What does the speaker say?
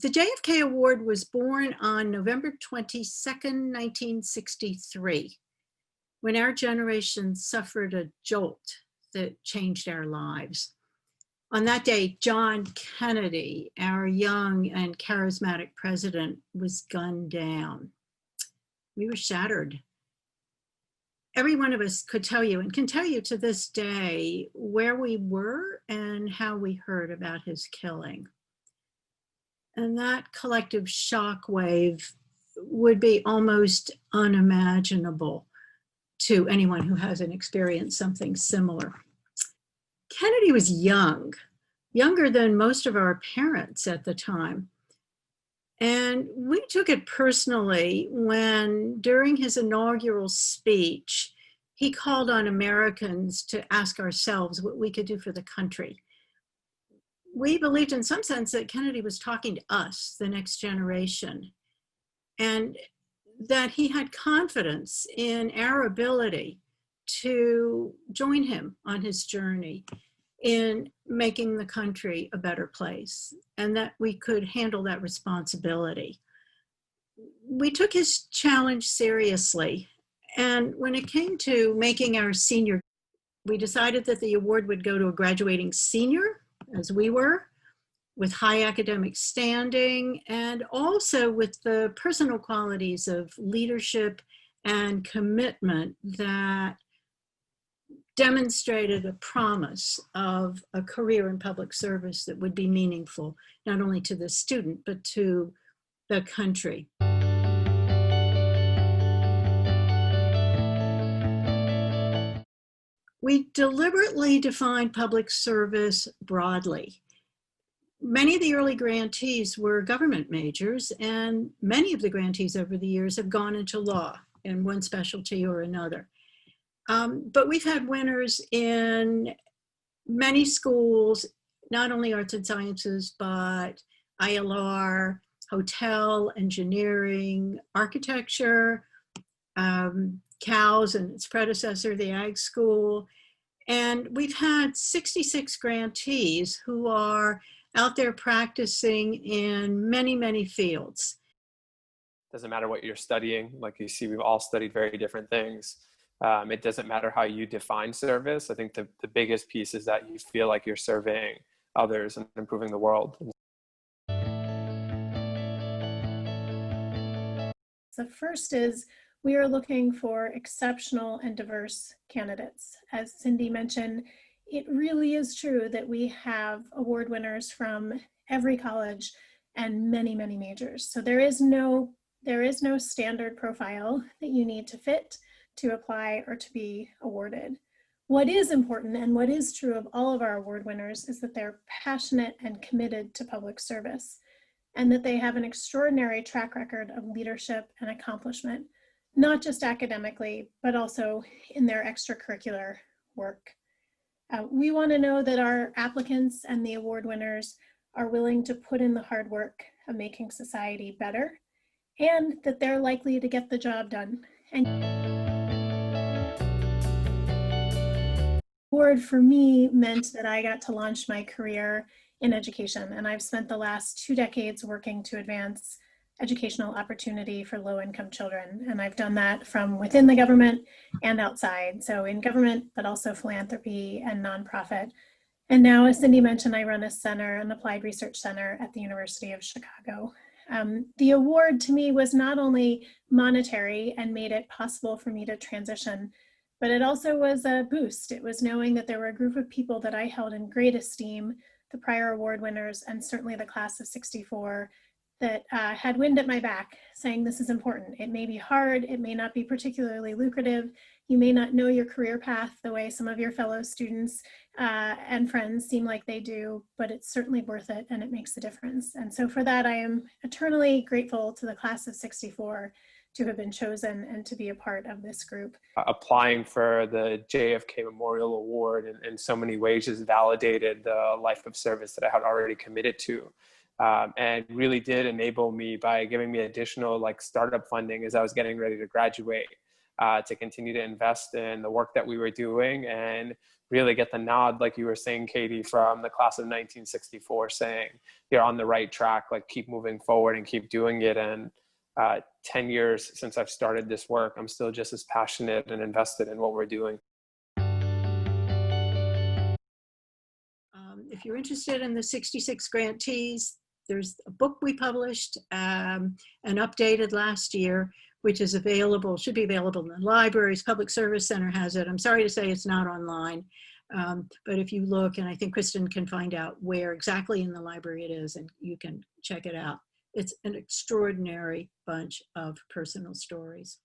The JFK Award was born on November 22nd, 1963, when our generation suffered a jolt that changed our lives. On that day, John Kennedy, our young and charismatic president, was gunned down. We were shattered. Every one of us could tell you, and can tell you to this day, where we were and how we heard about his killing. And that collective shockwave would be almost unimaginable to anyone who hasn't experienced something similar. Kennedy was young, younger than most of our parents at the time. And we took it personally when, during his inaugural speech, he called on Americans to ask ourselves what we could do for the country. We believed in some sense that Kennedy was talking to us, the next generation, and that he had confidence in our ability to join him on his journey in making the country a better place, and that we could handle that responsibility. We took his challenge seriously, and when it came to making our senior, we decided that the award would go to a graduating senior, as we were, with high academic standing, and also with the personal qualities of leadership and commitment that demonstrated a promise of a career in public service that would be meaningful, not only to the student, but to the country. We deliberately defined public service broadly. Many of the early grantees were government majors, and many of the grantees over the years have gone into law in one specialty or another. But we've had winners in many schools, not only arts and sciences, but ILR, hotel, engineering, architecture, CALS and its predecessor, the Ag School. And we've had 66 grantees who are out there practicing in many, many fields. Doesn't matter what you're studying. Like you see, we've all studied very different things. It doesn't matter how you define service. I think the biggest piece is that you feel like you're serving others and improving the world. The first is we are looking for exceptional and diverse candidates. As Cindy mentioned, it really is true that we have award winners from every college and many, many majors. So there is no standard profile that you need to fit to apply or to be awarded. What is important and what is true of all of our award winners is that they're passionate and committed to public service, and that they have an extraordinary track record of leadership and accomplishment, not just academically, but also in their extracurricular work. We want to know that our applicants and the award winners are willing to put in the hard work of making society better, and that they're likely to get the job done. And award for me meant that I got to launch my career in education, and I've spent the last 2 decades working to advance educational opportunity for low-income children. And I've done that from within the government and outside. So in government, but also philanthropy and nonprofit. And now, as Cindy mentioned, I run a center, an applied research center at the University of Chicago. The award to me was not only monetary and made it possible for me to transition, but it also was a boost. It was knowing that there were a group of people that I held in great esteem, the prior award winners, and certainly the class of '64, that had wind at my back saying this is important. It may be hard, it may not be particularly lucrative, you may not know your career path the way some of your fellow students and friends seem like they do, but it's certainly worth it and it makes a difference. And so for that, I am eternally grateful to the class of '64 to have been chosen and to be a part of this group. Applying for the JFK Memorial Award in so many ways just validated the life of service that I had already committed to. And really did enable me by giving me additional startup funding as I was getting ready to graduate. to continue to invest in the work that we were doing and really get the nod, like you were saying, Katie, from the class of 1964 saying, you're on the right track, like keep moving forward and keep doing it. And 10 years since I've started this work, I'm still just as passionate and invested in what we're doing. If you're interested in the 66 grantees, there's a book we published and updated last year, which is available, should be available in the libraries. Public Service Center has it. I'm sorry to say it's not online, but if you look, and I think Kristen can find out where exactly in the library it is, and you can check it out. It's an extraordinary bunch of personal stories.